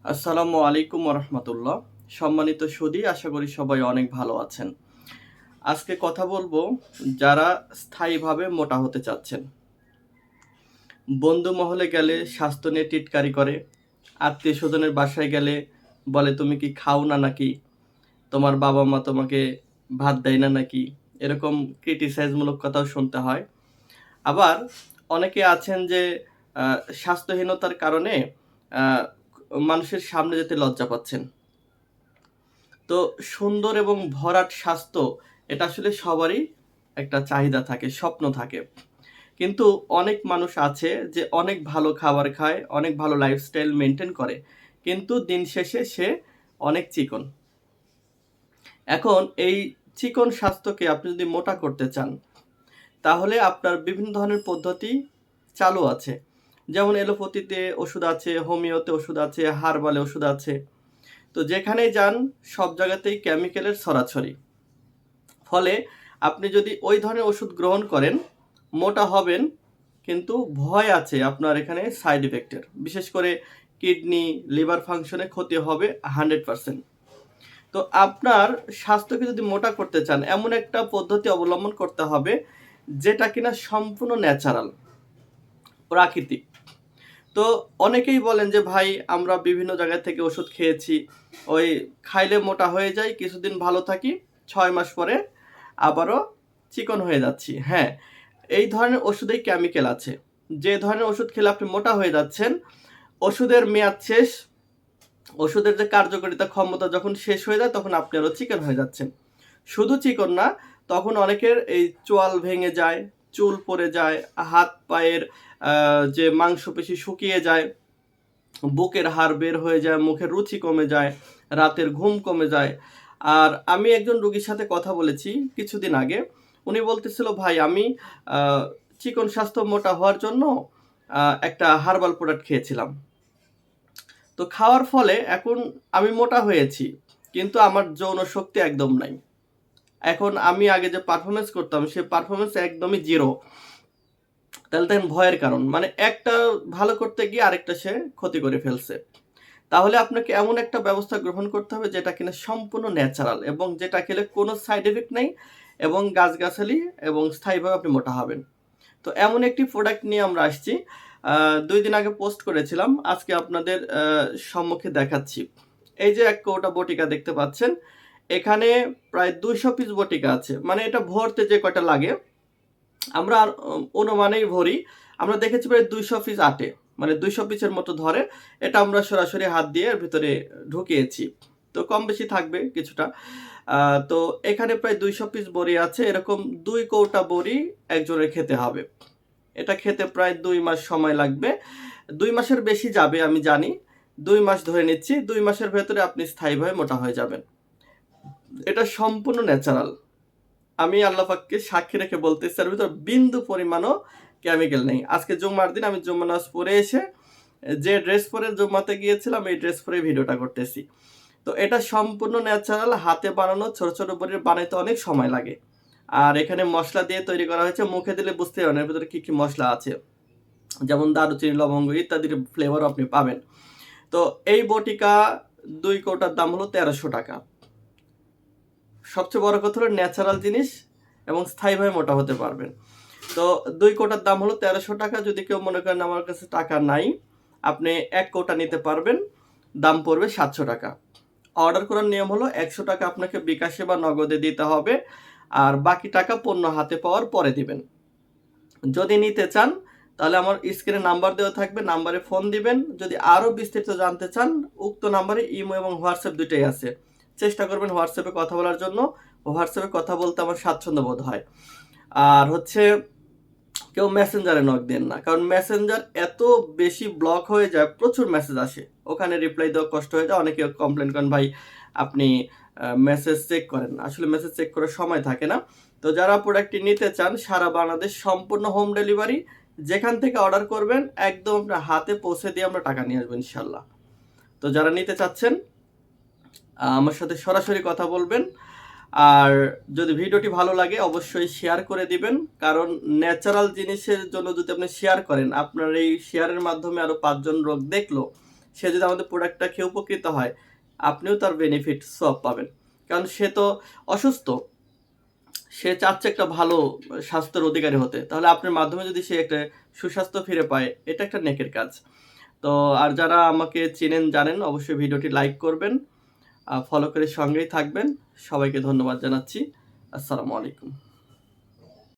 আসসালামু আলাইকুম রহমতুল্লাহ। সম্মানিত সুধী, আশা করি সবাই অনেক ভালো আছেন। আজকে কথা বলবো যারা স্থায়ীভাবে মোটা হতে চাচ্ছেন। বন্ধু মহলে গেলে স্বাস্থ্য নিয়ে টিটকারি করে, আত্মীয় স্বজনের বাসায় গেলে বলে তুমি কি খাও না নাকি, তোমার বাবা মা তোমাকে ভাত দেয় না নাকি, এরকম ক্রিটিসাইজমূলক কথাও শুনতে হয়। আবার অনেকে আছেন যে স্বাস্থ্যহীনতার কারণে আহ, মানুষের সামনে যেতে লজ্জা পাচ্ছেন। তো সুন্দর এবং ভরাট স্বাস্থ্য এটা আসলে সবারই একটা চাহিদা থাকে, স্বপ্ন থাকে। কিন্তু অনেক মানুষ আছে যে অনেক ভালো খাবার খায়, অনেক ভালো লাইফস্টাইল মেনটেন করে, কিন্তু দিন শেষে সে অনেক চিকন। এখন এই চিকন স্বাস্থ্যকে আপনি যদি মোটা করতে চান, তাহলে আপনার বিভিন্ন ধরনের পদ্ধতি চালু আছে। যেমন এলোপ্যাথিতে ওষুধ আছে, হোমিওতে ওষুধ আছে, হার্বালে ওষুধ আছে। তো যেখানেই যান সব জায়গাতেই কেমিক্যালের ছড়াছড়ি। ফলে আপনি যদি ওই ধরনের ওষুধ গ্রহণ করেন, মোটা হবেন, কিন্তু ভয় আছে আপনার এখানে সাইড ইফেক্টের। বিশেষ করে কিডনি, লিভার ফাংশনে ক্ষতি হবে 100%। তো আপনার স্বাস্থ্যকে যদি মোটা করতে চান, এমন একটা পদ্ধতি অবলম্বন করতে হবে যেটা কিনা সম্পূর্ণ ন্যাচারাল, প্রাকৃতিক। তো অনেকেই বলেন যে ভাই আমরা বিভিন্ন জায়গা থেকে ওষুধ খেয়েছি, ওই খাইলে মোটা হয়ে যায়, কিছুদিন ভালো থাকি, 6 মাস পরে আবারও চিকন হয়ে যাচ্ছি। হ্যাঁ, এই ধরনের ওষুধেই কেমিক্যাল আছে। যে ধরনের ওষুধ খেলে আপনি মোটা হয়ে যাচ্ছেন, ওষুধের মেয়াদ শেষ, ওষুধের যে কার্যকারিতা ক্ষমতা যখন শেষ হয়ে যায়, তখন আপনি আরও চিকন হয়ে যাচ্ছেন। শুধু চিকন না, তখন অনেকের এই চোয়াল ভেঙে যায়, চুল পড়ে যায়, হাত পায়ের যে মাংসপেশি শুকিয়ে যায়, বুকের হাড় বের হয়ে যায়, মুখের রুচি কমে যায়, রাতের ঘুম কমে যায়। আর আমি একজন রোগীর সাথে কথা বলেছি কিছুদিন আগে। উনি বলতেছিল, ভাই আমি চিকন স্বাস্থ্য মোটা হওয়ার জন্য একটা হার্বাল প্রোডাক্ট খেয়েছিলাম। তো খাওয়ার ফলে এখন আমি মোটা হয়েছি, কিন্তু আমার যৌন শক্তি একদম নাই। এখন আমি আগে যে পারফরমেন্স করতাম, সে পারফরমেন্স একদমই জিরো। তাহলে দেখেন ভয়ের কারণ, মানে একটা ভালো করতে গিয়ে আরেকটা সে ক্ষতি করে ফেলছে। তাহলে আপনাকে এমন একটা ব্যবস্থা গ্রহণ করতে হবে যেটা কিনা সম্পূর্ণ ন্যাচারাল, এবং যেটা খেলে কোনো সাইড এফেক্ট নেই, এবং গাছগাছালি এবং স্থায়ীভাবে আপনি মোটা হবেন। তো এমন একটি প্রোডাক্ট নিয়ে আমরা আসছি, 2 দিন আগে পোস্ট করেছিলাম, আজকে আপনাদের সম্মুখে দেখাচ্ছি। এই যে এক কৌটা বটিকা দেখতে পাচ্ছেন, এখানে প্রায় 200 পিস বটিকা আছে। মানে এটা ভরতে যে কয়টা লাগে, আমরা অনুমানেই ভরি। আমরা দেখেছি প্রায় 200 পিস আটে, মানে 200 পিসের মতো ধরে। এটা আমরা সরাসরি হাত দিয়ে এর ভিতরে ঢুকিয়েছি। তো কম বেশি থাকবে কিছুটা। তো এখানে প্রায় 200 পিস বড়ি আছে। এরকম 2 কৌটা বড়ি একজনের খেতে হবে। এটা খেতে প্রায় 2 মাস সময় লাগবে। 2 মাসের বেশি যাবে আমি জানি। 2 মাস ধরে নিচ্ছি। 2 মাসের ভেতরে আপনি স্থায়ীভাবে মোটা হয়ে যাবেন। এটা সম্পূর্ণ ন্যাচারাল। আমি আল্লাহ পাককে সাক্ষী রেখে বলতেছি, এর ভিতর বিন্দু পরিমাণও কেমিক্যাল নেই। আজকে জুম্মার দিন, আমি জুম্মা নামাজ পড়ে এসে যে ড্রেস পরে জুম্মাতে গিয়েছিলাম, এই ড্রেস পরে ভিডিওটা করতেছি। তো এটা সম্পূর্ণ ন্যাচারাল, হাতে বানানো, ছোট ছোট বড়ি বানাইতে অনেক সময় লাগে। আর এখানে মশলা দিয়ে তৈরি করা হয়েছে, মুখে দিলে বুঝতে পারবেন এর ভিতরে কি কি মশলা আছে, যেমন দারুচিনি, লবঙ্গ ইত্যাদির ফ্লেভার আপনি পাবেন। তো এই বটিকা 2 কৌটার দাম হলো 1300 টাকা। সবচেয়ে বড় কথা হলো ন্যাচারাল জিনিস, এবং স্থায়ীভাবে মোটা হতে পারবেন। তো 2 কৌটার দাম হলো 1300 টাকা। যদি কেউ মনে করেন আমার কাছে টাকা নাই, আপনি 1 কৌটা নিতে পারবেন, দাম পড়বে 700 টাকা। অর্ডার করার নিয়ম হলো 100 টাকা আপনাকে বিকাশে বা নগদে দিতে হবে, আর বাকি টাকা পণ্য হাতে পাওয়ার পরে দিবেন। যদি নিতে চান তাহলে আমার স্ক্রিনে নাম্বার দেওয়া থাকবে, নাম্বারে ফোন দিবেন। যদি আরও বিস্তারিত জানতে চান, উক্ত নাম্বারে ইমো এবং হোয়াটসঅ্যাপ দুটোই আছে। চেষ্টা করবেন হোয়াটসঅ্যাপে কথা বলার জন্য। হোয়াটসঅ্যাপে কথা বলতে আমার স্বাচ্ছন্দ্য বোধ হয়। আর হচ্ছে কেউ মেসেঞ্জারে নক দেন না, কারণ মেসেঞ্জার এত বেশি ব্লক হয়ে যায়, প্রচুর মেসেজ আসে, ওখানে রিপ্লাই দেওয়া কষ্ট হয়ে যায়। অনেকে কমপ্লেন করেন, ভাই আপনি মেসেজ চেক করেন না। আসলে মেসেজ চেক করার সময় থাকে না। তো যারা প্রোডাক্টটি নিতে চান, সারা বাংলাদেশ সম্পূর্ণ হোম ডেলিভারি, যেখান থেকে অর্ডার করবেন একদম আপনার হাতে পৌঁছে দিয়ে আমরা টাকা নিয়ে আসবো ইনশাল্লাহ। তো যারা নিতে চাচ্ছেন আমার সাথে সরাসরি কথা বলবেন। আর যদি ভিডিওটি ভালো লাগে অবশ্যই শেয়ার করে দিবেন, কারণ ন্যাচারাল জিনিসের জন্য যদি আপনি শেয়ার করেন, আপনার এই শেয়ারের মাধ্যমে আরও 5 জন লোক দেখলো, সে যদি আমাদের প্রোডাক্টটা খেয়ে উপকৃত হয়, আপনিও তার বেনিফিট সব পাবেন। কারণ সে তো অসুস্থ, সে চাচ্ছে একটা ভালো স্বাস্থ্যের অধিকারী হতে। তাহলে আপনার মাধ্যমে যদি সে একটা সুস্বাস্থ্য ফিরে পায়, এটা একটা নেকের কাজ। তো আর যারা আমাকে চেনেন জানেন, অবশ্যই ভিডিওটি লাইক করবেন, ফলো করে সঙ্গেই থাকবেন। সবাইকে ধন্যবাদ জানাচ্ছি। আসসালামু আলাইকুম।